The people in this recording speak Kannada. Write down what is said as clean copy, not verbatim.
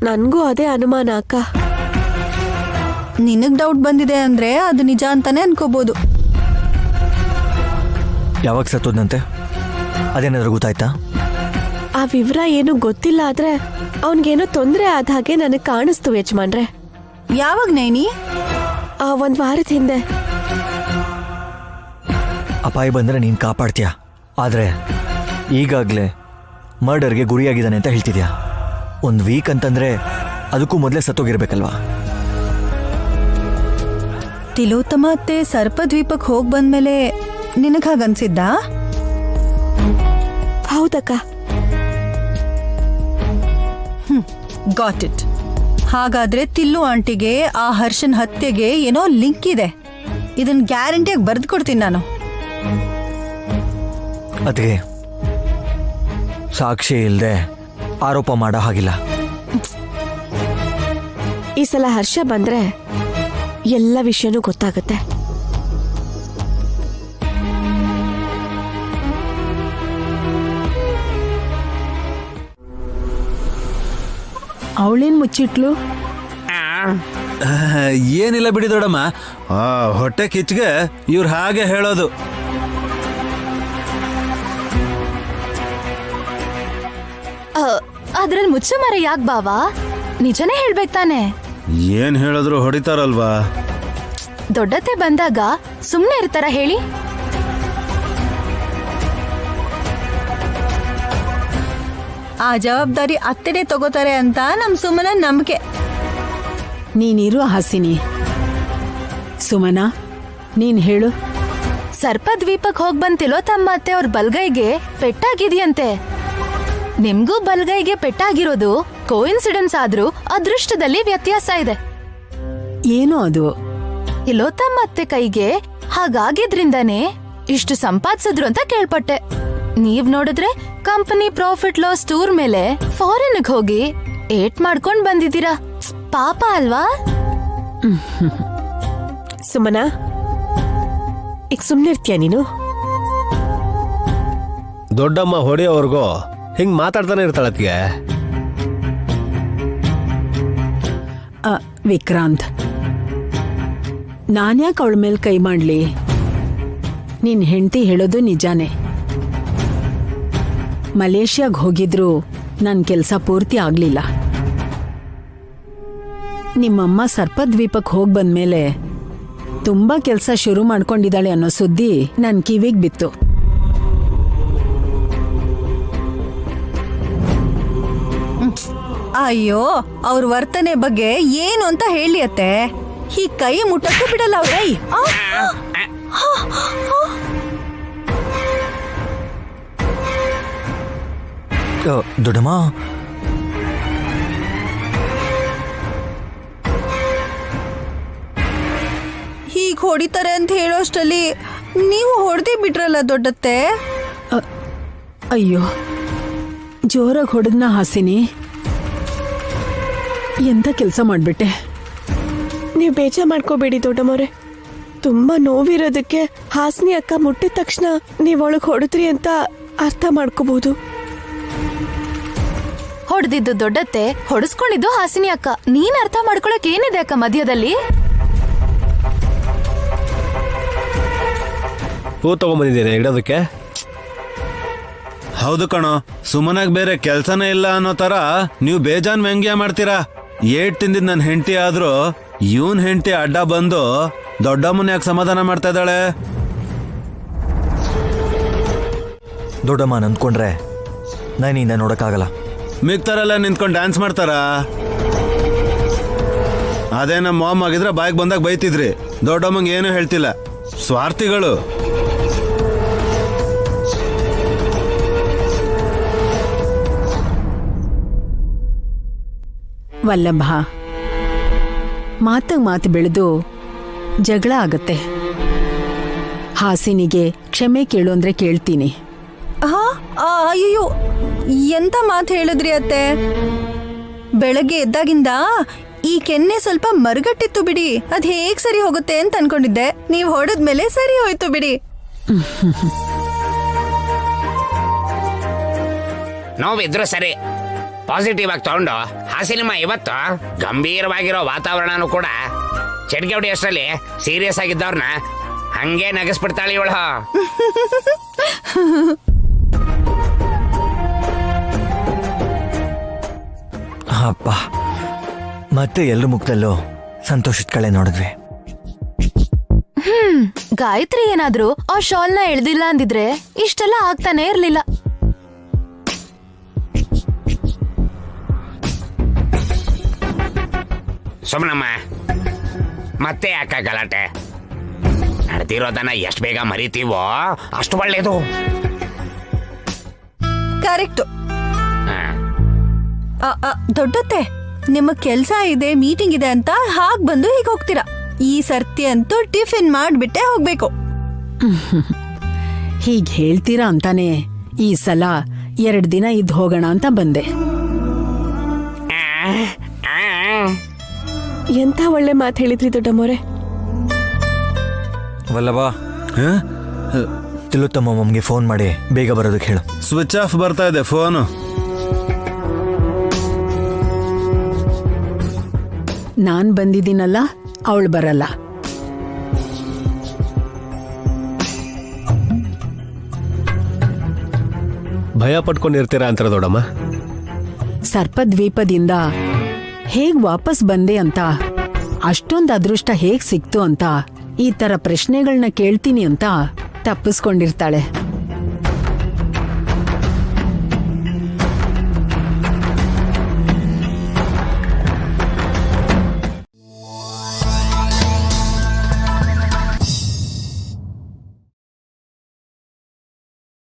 ನನ್ಗೂ ಅದೇ ಅನುಮಾನ ಅಕ್ಕ. ನಿನಗ್ ಡೌಟ್ ಬಂದಿದೆ ಅಂದ್ರೆ ಅದು ನಿಜ ಅಂತಾನೆ ಅನ್ಕೋಬಹುದು. ಯಾವಾಗ ಸತ್ತೋದ್ನಂತೆ? ಅದೇನಾದ್ರೂ ಗೊತ್ತಾಯ್ತಾ? ಆ ವಿವರ ಏನು ಗೊತ್ತಿಲ್ಲ, ಆದ್ರೆ ಅವನ್ಗೇನೋ ತೊಂದರೆ ಆದ ಹಾಗೆ ನನಗೆ ಕಾಣಿಸ್ತು ಯಜಮಾನ್ರೆ. ಯಾವಾಗ ನೈನಿ? 1 ವಾರದ ಹಿಂದೆ. ಅಪಾಯ ಬಂದರೆ ನೀನು ಕಾಪಾಡ್ತೀಯ, ಆದರೆ ಈಗಾಗಲೇ ಮರ್ಡರ್ಗೆ ಗುರಿಯಾಗಿದ್ದಾನೆ ಅಂತ ಹೇಳ್ತಿದ್ಯಾ. 1 ವೀಕ್ ಅಂತಂದ್ರೆ ಅದಕ್ಕೂ ಮೊದಲೇ ಸತ್ತೋಗಿರ್ಬೇಕಲ್ವಾ? ತಿಲೋತ್ತಮ ಅತ್ತೆ ಸರ್ಪದ್ವೀಪಕ್ಕೆ ಹೋಗಿ ಬಂದ್ಮೇಲೆ ನಿನಗ್ ಹಾಗನ್ಸಿದ್ದ? ಹೌದಕ್ಕ. Got it. ಹಾಗಾದ್ರೆ ತಿಲ್ಲು ಆಂಟಿಗೆ ಆ ಹರ್ಷನ್ ಹತ್ಯೆಗೆ ಏನೋ ಲಿಂಕ್ ಇದೆ. ಇದನ್ನ ಗ್ಯಾರಂಟಿಯಾಗಿ ಬರೆದು ಕೊಡ್ತೀನಿ ನಾನು. ಅದಕ್ಕೆ ಸಾಕ್ಷಿ ಇಲ್ಲದೆ ಆರೋಪ ಮಾಡೋ ಹಾಗಿಲ್ಲ. ಈ ಸಲ ಹರ್ಷ ಬಂದ್ರೆ ಎಲ್ಲ ವಿಷಯನೂ ಗೊತ್ತಾಗುತ್ತೆ. ಅವಳೇನ್ ಮುಚ್ಚಿಟ್ಲು? ಏನಿಲ್ಲ ಬಿಡಿ ದೊಡ್ಡಮ್ಮ, ಹೊಟ್ಟೆ ಕಿಚ್ಗೆ ಇವ್ರು ಹಾಗೆ ಹೇಳೋದು. ಅದ್ರಲ್ಲಿ ಮುಚ್ಚ ಮರ ಯಾಕೆ ಬಾವಾ? ನಿಜನೇ ಹೇಳ್ಬೇಕು ತಾನೆ. ಏನ್ ಹೇಳಿದ್ರು ಹೊಡಿತಾರಲ್ವಾ? ದೊಡ್ಡತೆ ಬಂದಾಗ ಸುಮ್ನೆ ಇರ್ತಾರ ಹೇಳಿ? ಆ ಜವಾಬ್ದಾರಿ ಅತ್ತೆನೇ ತಗೋತಾರೆ ಅಂತ ನಮ್ ಸುಮನ ನಂಬಿಕೆ. ನೀನಿರು ಹಾಸಿನಿ. ಸುಮನಾ, ನೀನ್ ಹೇಳು. ಸರ್ಪದ್ವೀಪಕ್ ಹೋಗ್ ಬಂತಿಲೋ ತಮ್ಮ ಅತ್ತೆ ಅವ್ರ ಬಲ್ಗೈಗೆ ಪೆಟ್ಟಾಗಿದೆಯಂತೆ. ನಿಮ್ಗೂ ಬಲ್ಗೈಗೆ ಪೆಟ್ಟಾಗಿರೋದು ಕೋಇನ್ಸಿಡೆನ್ಸ್ ಆದ್ರೂ ಅದೃಷ್ಟದಲ್ಲಿ ವ್ಯತ್ಯಾಸ ಇದೆ. ಏನು ಅದು? ಇಲ್ಲೋ ತಮ್ಮ ಅತ್ತೆ ಕೈಗೆ ಹಾಗಾಗಿದ್ರಿಂದಾನೇ ಇಷ್ಟು ಸಂಪಾದಿಸಿದ್ರು ಅಂತ ಕೇಳ್ಪಟ್ಟೆ. ನೀವ್ ನೋಡಿದ್ರೆ ಕಂಪನಿ ಪ್ರಾಫಿಟ್ ಲಾಸ್ ಟೂರ್ ಮೇಲೆ ಫಾರಿನ್ಗೆ ಹೋಗಿ ಏಟ್ ಮಾಡ್ಕೊಂಡ್ ಬಂದಿದ್ದೀರಾ. ಪಾಪ ಅಲ್ವಾ? ಸುಮನಾ, ಈಗ ಸುಮ್ನೆ ಇರ್ತೀಯ ನೀನು? ದೊಡ್ಡಮ್ಮ ಹೊಡೆಯೋವರೆಗೂ ಹಿಂಗ್ ಮಾತಾಡ್ತಾನೆ ಇರ್ತಾಳತ್ಗೆ. ವಿಕ್ರಾಂತ್, ನಾನ್ಯಾಕೆ ಅವಳ ಮೇಲೆ ಕೈ ಮಾಡ್ಲಿ? ನಿನ್ ಹೆಂಡತಿ ಹೇಳೋದು ನಿಜಾನೇ. ಮಲೇಷ್ಯಾಗ್ ಹೋಗಿದ್ರು ನನ್ ಕೆಲ್ಸ ಪೂರ್ತಿ ಆಗ್ಲಿಲ್ಲ. ನಿಮ್ಮಮ್ಮ ಸರ್ಪದ್ವೀಪಕ್ಕೆ ಹೋಗ್ ಬಂದ್ಮೇಲೆ ತುಂಬಾ ಕೆಲ್ಸ ಶುರು ಮಾಡ್ಕೊಂಡಿದ್ದಾಳೆ ಅನ್ನೋ ಸುದ್ದಿ ನನ್ ಕಿವಿಗ್ ಬಿತ್ತು. ಅಯ್ಯೋ, ಅವ್ರ ವರ್ತನೆ ಬಗ್ಗೆ ಏನು ಅಂತ ಹೇಳಿ ಅತ್ತೆ. ಈ ಕೈ ಮುಟ್ಟಕ್ಕೂ ಬಿಡಲ್ಲ ಅವ್ರ. ದೊಡ್ಡಮ್ಮ, ಹೀಗ್ ಹೊಡಿತಾರೆ ಅಂತ ಹೇಳೋಷ್ಟಲ್ಲಿ ನೀವು ಹೊಡೆದೇ ಬಿಟ್ರಲ್ಲ ದೊಡ್ಡತ್ತೆ. ಅಯ್ಯೋ, ಜೋರಾಗಿ ಹೊಡೆದ್ನ ಹಾಸಿನಿ. ಎಂತ ಕೆಲಸ ಮಾಡ್ಬಿಟ್ಟೆ. ನೀವು ಬೇಜಾರ್ ಮಾಡ್ಕೋಬೇಡಿ ದೊಡ್ಡಮ್ಮವ್ರೆ. ತುಂಬಾ ನೋವಿರೋದಕ್ಕೆ ಹಾಸಿನಿ ಅಕ್ಕ ಮುಟ್ಟಿದ ತಕ್ಷಣ ನೀವ್ ಒಳಗ್ ಹೊಡೆದ್ರಿ ಅಂತ ಅರ್ಥ ಮಾಡ್ಕೋಬಹುದು. ಹೊಡೆದಿದ್ದು ದೊಡ್ಡತ್ತೆ, ಹೊಡೆಸ್ಕೊಂಡಿದ್ದು ಹಾಸಿನಿ ಅಕ್ಕ. ನೀನ್ ಅರ್ಥ ಮಾಡ್ಕೊಳಕ್ ಏನಿದೆ ಅಕ್ಕ ಮಧ್ಯದಲ್ಲಿ? ಹೂ ತಗೊಂಬಂದಿದ್ದೇನೆ ಇಡೋದಕ್ಕೆ. ಹೌದು ಕಣೋ, ಸುಮನಾಗ್ ಬೇರೆ ಕೆಲ್ಸನೇ ಇಲ್ಲ ಅನ್ನೋ ತರ ನೀವು ಬೇಜಾನ್ ವ್ಯಂಗ್ಯ ಮಾಡ್ತೀರಾ. ಏಟ್ ತಿಂದಿದ್ ನನ್ನ ಹೆಂಡತಿ ಆದ್ರೂ ಇವನ್ ಹೆಂಡತಿ ಅಡ್ಡ ಬಂದು ದೊಡ್ಡಮ್ಮನ ಯಾಕೆ ಸಮಾಧಾನ ಮಾಡ್ತಾ ಇದ್ದಾಳೆ? ದೊಡ್ಡಮ್ಮ ನಂದ್ಕೊಂಡ್ರೆ ನಾನಿಂದ ನೋಡಕ್ಕಾಗಲ್ಲ. ಮಿಕ್ತಾರೆಲ್ಲ ನಿಂತ್ಕೊಂಡು ಡ್ಯಾನ್ಸ್ ಮಾಡ್ತಾರ? ಅದೇ ನಮ್ಮ ಮಾಮ್ ಆಗಿದ್ರೆ ಬಾಯಿಗೆ ಬಂದಾಗ ಬೈತಿದ್ರಿ. ದೊಡ್ಡಮ್ಮಂಗೆ ಏನು ಹೇಳ್ತಿಲ್ಲ. ಸ್ವಾರ್ಥಿಗಳು. ವಲ್ಲಭ, ಮಾತಾಗ್ ಮಾತು ಬೆಳೆದು ಜಗಳ ಆಗತ್ತೆ. ಹಾಸಿನಿಗೆ ಕ್ಷಮೆ ಕೇಳು ಅಂದ್ರೆ ಕೇಳ್ತೀನಿ. ಅಯ್ಯೋ, ಎಂತ ಮಾತು ಹೇಳಿದ್ರಿ ಅತ್ತೆ. ಬೆಳಗ್ಗೆ ಎದ್ದಾಗಿಂದ ಈ ಕೆನ್ನೆ ಸ್ವಲ್ಪ ಮರುಗಟ್ಟಿತ್ತು ಬಿಡಿ. ಅದ್ ಹೇಗ್ ಸರಿ ಹೋಗುತ್ತೆ ಅಂತ ಅನ್ಕೊಂಡಿದ್ದೆ. ನೀವ್ ಹೊಡೆದ್ಮೇಲೆ ಸರಿ ಹೋಯ್ತು ಬಿಡಿ. ನೋವಿದ್ರು ಸರಿ, ಪಾಸಿಟಿವ್ ಆಗಿ ತಗೊಂಡು ಆ ಸಿನಿಮಾ ಇವತ್ತು ಗಂಭೀರವಾಗಿರೋ ವಾತಾವರಣನೂ ಕೂಡ ಚಟ್ಗೆ ಹೊಡಿಯೋಷ್ಟರಲ್ಲಿ ಸೀರಿಯಸ್ ಆಗಿದ್ದವ್ರನ್ನ ಹಂಗೆ ನಗಿಸ್ಬಿಡ್ತಾಳೆ ಇವಳು. ಅಪ್ಪ ಮತ್ತೆ ಎಲ್ರ ಮುಖದಲ್ಲೂ ಸಂತೋಷದ ಕಳೆ ನೋಡಿದ್ವಿ. ಗಾಯತ್ರಿ ಏನಾದ್ರೂ ಆ ಶಾಲ್ನ ಎಳ್ದಿಲ್ಲ ಅಂದಿದ್ರೆ ಇಷ್ಟೆಲ್ಲ ಆಗ್ತಾನೆ ಇರ್ಲಿಲ್ಲ. ಸುಮ್ನಮ್ಮ, ಮತ್ತೆ ಯಾಕ ಗಲಾಟೆ? ನಡೆದಿರೋದನ್ನ ಎಷ್ಟು ಬೇಗ ಮರಿತೀವೋ ಅಷ್ಟು ಒಳ್ಳೇದು. ಕರೆಕ್ಟು. ದೊಡ್ಡತ್ತೆ, ನಿಮ್ಮ ಕೆಲ್ಸ ಇದೆ, ಮೀಟಿಂಗ್ ಇದೆ ಅಂತ ಹಾಗ್ ಬಂದು ಹೀಗೆ ಹೋಗ್ತೀರಾ. ಈ ಸರ್ತಿ ಅಂತೂ ಟಿಫಿನ್ ಮಾಡ್ಬಿಟ್ಟೆ ಹೋಗ್ಬೇಕು. ಹೀಗ್ ಹೇಳ್ತೀರಾ ಅಂತಾನೆ ಈ ಸಲ 2 ದಿನ ಇದ್ದು ಹೋಗೋಣ ಅಂತ ಬಂದೆ. ಎಂಥ ಒಳ್ಳೆ ಮಾತು ಹೇಳಿದ್ರಿ ದೊಡ್ಡಮ್ಮವ್ರೆ. ವಲ್ಲಭ, ತಿಲೋತ್ತಮ ಮಮ್ಗೆ ಫೋನ್ ಮಾಡಿ ಬೇಗ ಬರೋದಕ್ಕೆ ಹೇಳು. ಸ್ವಿಚ್ ಆಫ್ ಬರ್ತಾ ಇದೆ ಫೋನು. ನಾನ್ ಬಂದಿದ್ದೀನಲ್ಲ, ಅವಳು ಬರಲ್ಲ. ಭಯ ಪಟ್ಕೊಂಡಿರ್ತೀರಾ ಅಂತಾರೆ ದೊಡ್ಡಮ್ಮ. ಸರ್ಪದ್ವೀಪದಿಂದ ಹೇಗ್ ವಾಪಸ್ ಬಂದೆ ಅಂತ, ಅಷ್ಟೊಂದು ಅದೃಷ್ಟ ಹೇಗ್ ಸಿಕ್ತು ಅಂತ, ಈ ತರ ಪ್ರಶ್ನೆಗಳನ್ನ ಕೇಳ್ತೀನಿ ಅಂತ ತಪ್ಪಿಸ್ಕೊಂಡಿರ್ತಾಳೆ.